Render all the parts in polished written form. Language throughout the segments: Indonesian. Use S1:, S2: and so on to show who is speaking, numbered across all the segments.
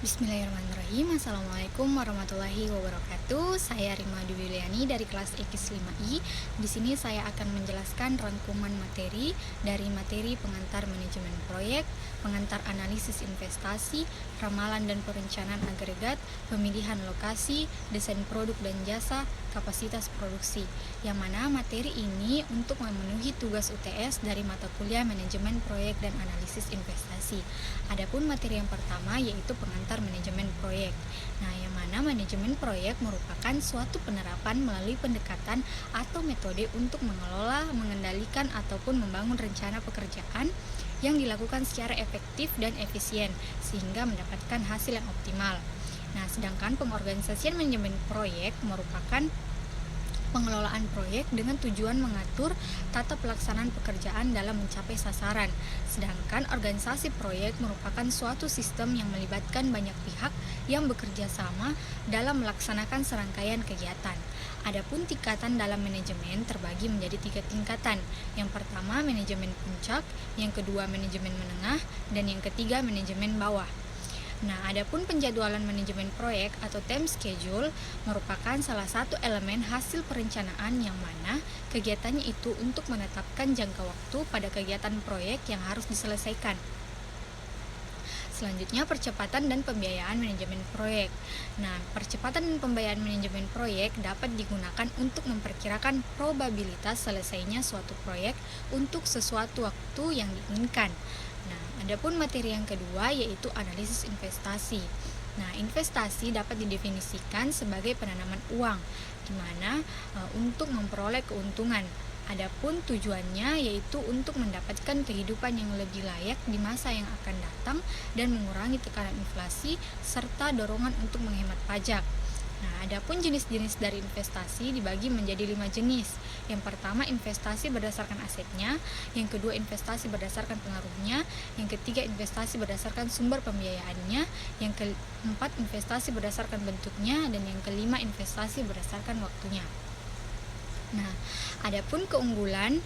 S1: Bismillahirrahmanirrahim. Assalamualaikum warahmatullahi wabarakatuh. Saya Rima Dwiliani dari kelas EKIS 5I. Di sini saya akan menjelaskan rangkuman materi dari materi pengantar manajemen proyek, pengantar analisis investasi, ramalan dan perencanaan agregat, pemilihan lokasi, desain produk dan jasa, kapasitas produksi. Yang mana materi ini untuk memenuhi tugas UTS dari mata kuliah manajemen proyek dan analisis investasi. Adapun materi yang pertama yaitu pengantar manajemen proyek. Nah, yang mana manajemen proyek merupakan suatu penerapan melalui pendekatan atau metode untuk mengelola, mengendalikan ataupun membangun rencana pekerjaan yang dilakukan secara efektif dan efisien sehingga mendapatkan hasil yang optimal. Nah, sedangkan pengorganisasian manajemen proyek merupakan pengelolaan proyek dengan tujuan mengatur tata pelaksanaan pekerjaan dalam mencapai sasaran. Sedangkan organisasi proyek merupakan suatu sistem yang melibatkan banyak pihak yang bekerja sama dalam melaksanakan serangkaian kegiatan. Adapun tingkatan dalam manajemen terbagi menjadi 3 tingkatan. Yang pertama manajemen puncak, yang kedua manajemen menengah, dan yang ketiga manajemen bawah. Nah, adapun penjadwalan manajemen proyek atau time schedule merupakan salah satu elemen hasil perencanaan yang mana kegiatannya itu untuk menetapkan jangka waktu pada kegiatan proyek yang harus diselesaikan. Selanjutnya, percepatan dan pembiayaan manajemen proyek. Nah, percepatan dan pembiayaan manajemen proyek dapat digunakan untuk memperkirakan probabilitas selesainya suatu proyek untuk sesuatu waktu yang diinginkan. Nah, adapun materi yang kedua yaitu analisis investasi. Nah, investasi dapat didefinisikan sebagai penanaman uang, di mana untuk memperoleh keuntungan. Adapun tujuannya yaitu untuk mendapatkan kehidupan yang lebih layak di masa yang akan datang dan mengurangi tekanan inflasi serta dorongan untuk menghemat pajak. Nah, adapun jenis-jenis dari investasi dibagi menjadi 5 jenis. Yang pertama investasi berdasarkan asetnya, yang kedua investasi berdasarkan pengaruhnya, yang ketiga investasi berdasarkan sumber pembiayaannya, yang keempat investasi berdasarkan bentuknya, dan yang kelima investasi berdasarkan waktunya. Nah, adapun keunggulan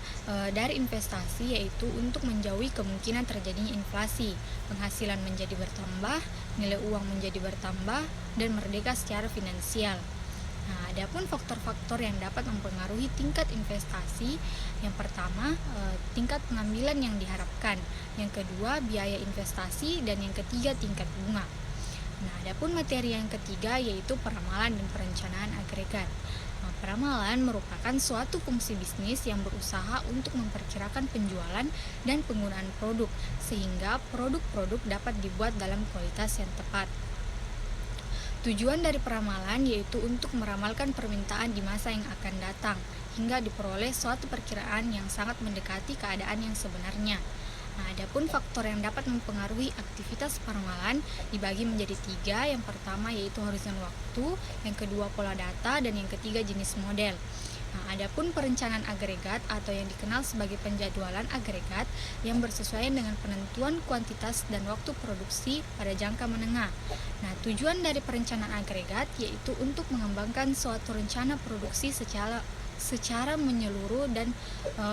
S1: dari investasi yaitu untuk menjauhi kemungkinan terjadinya inflasi, penghasilan menjadi bertambah, nilai uang menjadi bertambah, dan merdeka secara finansial. Nah, adapun faktor-faktor yang dapat mempengaruhi tingkat investasi, yang pertama tingkat pengambilan yang diharapkan, yang kedua biaya investasi, dan yang ketiga tingkat bunga. Nah, adapun materi yang ketiga yaitu peramalan dan perencanaan agregat. Nah, peramalan merupakan suatu fungsi bisnis yang berusaha untuk memperkirakan penjualan dan penggunaan produk, sehingga produk-produk dapat dibuat dalam kualitas yang tepat. Tujuan dari peramalan yaitu untuk meramalkan permintaan di masa yang akan datang, hingga diperoleh suatu perkiraan yang sangat mendekati keadaan yang sebenarnya. Nah, adapun faktor yang dapat mempengaruhi aktivitas peramalan dibagi menjadi 3. Yang pertama yaitu horizon waktu, yang kedua pola data, dan yang ketiga jenis model. Nah, adapun perencanaan agregat atau yang dikenal sebagai penjadwalan agregat yang bersesuaian dengan penentuan kuantitas dan waktu produksi pada jangka menengah. Nah, tujuan dari perencanaan agregat yaitu untuk mengembangkan suatu rencana produksi secara menyeluruh dan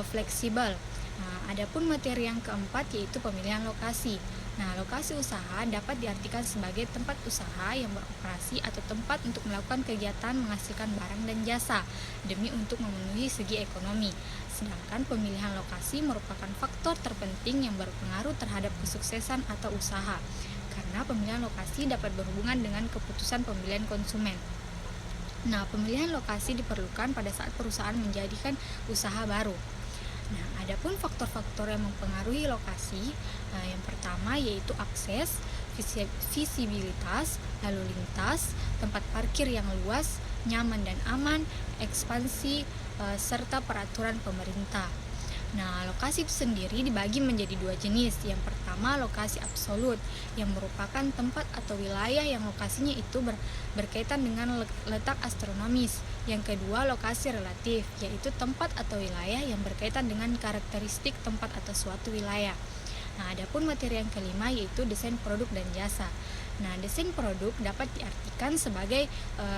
S1: fleksibel. Nah, adapun materi yang keempat yaitu pemilihan lokasi. Nah, lokasi usaha dapat diartikan sebagai tempat usaha yang beroperasi atau tempat untuk melakukan kegiatan menghasilkan barang dan jasa demi untuk memenuhi segi ekonomi. Sedangkan pemilihan lokasi merupakan faktor terpenting yang berpengaruh terhadap kesuksesan atau usaha. Karena pemilihan lokasi dapat berhubungan dengan keputusan pembelian konsumen. Nah, pemilihan lokasi diperlukan pada saat perusahaan menjadikan usaha baru. Nah, adapun faktor-faktor yang mempengaruhi lokasi, yang pertama yaitu akses, visibilitas, lalu lintas, tempat parkir yang luas, nyaman dan aman, ekspansi, serta peraturan pemerintah. Nah, lokasi itu sendiri dibagi menjadi 2 jenis. Yang pertama, lokasi absolut, yang merupakan tempat atau wilayah yang lokasinya itu berkaitan dengan letak astronomis. Yang kedua, lokasi relatif, yaitu tempat atau wilayah yang berkaitan dengan karakteristik tempat atau suatu wilayah. Nah, adapun materi yang kelima yaitu desain produk dan jasa. Nah, desain produk dapat diartikan sebagai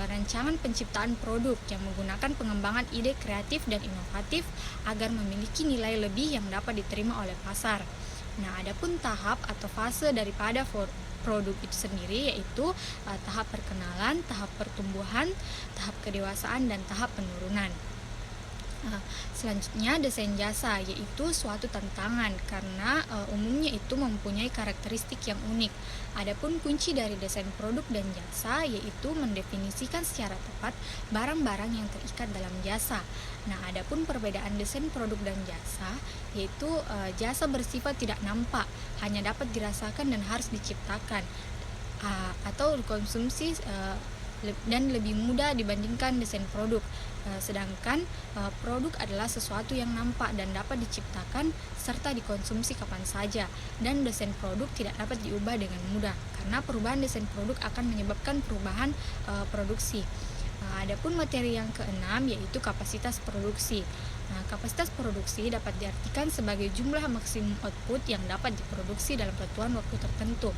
S1: rancangan penciptaan produk yang menggunakan pengembangan ide kreatif dan inovatif agar memiliki nilai lebih yang dapat diterima oleh pasar. Nah, adapun tahap atau fase daripada produk itu sendiri, yaitu tahap perkenalan, tahap pertumbuhan, tahap kedewasaan, dan tahap penurunan. Selanjutnya desain jasa, yaitu suatu tantangan karena umumnya itu mempunyai karakteristik yang unik. Adapun kunci dari desain produk dan jasa yaitu mendefinisikan secara tepat barang-barang yang terikat dalam jasa. Nah, adapun perbedaan desain produk dan jasa yaitu jasa bersifat tidak nampak, hanya dapat dirasakan dan harus diciptakan atau dikonsumsi dan lebih mudah dibandingkan desain produk. Sedangkan produk adalah sesuatu yang nampak dan dapat diciptakan serta dikonsumsi kapan saja, dan desain produk tidak dapat diubah dengan mudah karena perubahan desain produk akan menyebabkan perubahan produksi. Adapun materi yang keenam yaitu kapasitas produksi. Nah, kapasitas produksi dapat diartikan sebagai jumlah maksimum output yang dapat diproduksi dalam satuan waktu tertentu.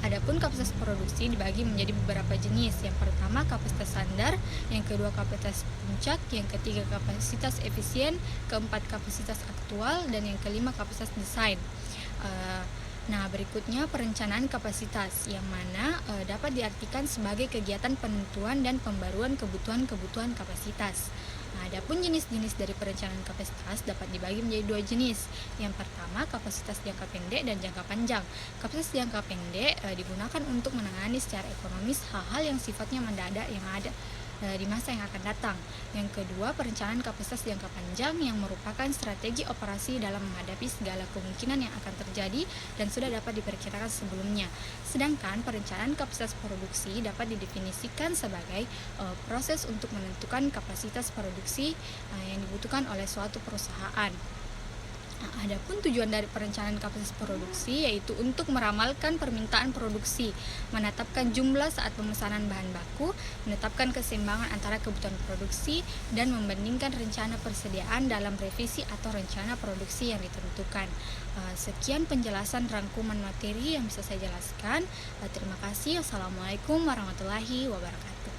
S1: Adapun kapasitas produksi dibagi menjadi beberapa jenis. Yang pertama kapasitas standar, yang kedua kapasitas puncak, yang ketiga kapasitas efisien, keempat kapasitas aktual, dan yang kelima kapasitas desain. Nah, berikutnya perencanaan kapasitas, yang mana dapat diartikan sebagai kegiatan penentuan dan pembaruan kebutuhan-kebutuhan kapasitas. Nah, adapun jenis-jenis dari perencanaan kapasitas dapat dibagi menjadi dua jenis. Yang pertama, kapasitas jangka pendek dan jangka panjang. Kapasitas jangka pendek digunakan untuk menangani secara ekonomis hal-hal yang sifatnya mendadak yang ada di masa yang akan datang. Yang kedua, perencanaan kapasitas jangka panjang yang merupakan strategi operasi dalam menghadapi segala kemungkinan yang akan terjadi dan sudah dapat diperkirakan sebelumnya. Sedangkan perencanaan kapasitas produksi dapat didefinisikan sebagai proses untuk menentukan kapasitas produksi yang dibutuhkan oleh suatu perusahaan. Nah, adapun tujuan dari perencanaan kapasitas produksi yaitu untuk meramalkan permintaan produksi, menetapkan jumlah saat pemesanan bahan baku, menetapkan keseimbangan antara kebutuhan produksi, dan membandingkan rencana persediaan dalam revisi atau rencana produksi yang ditentukan. Sekian penjelasan rangkuman materi yang bisa saya jelaskan. Terima kasih. Wassalamualaikum warahmatullahi wabarakatuh.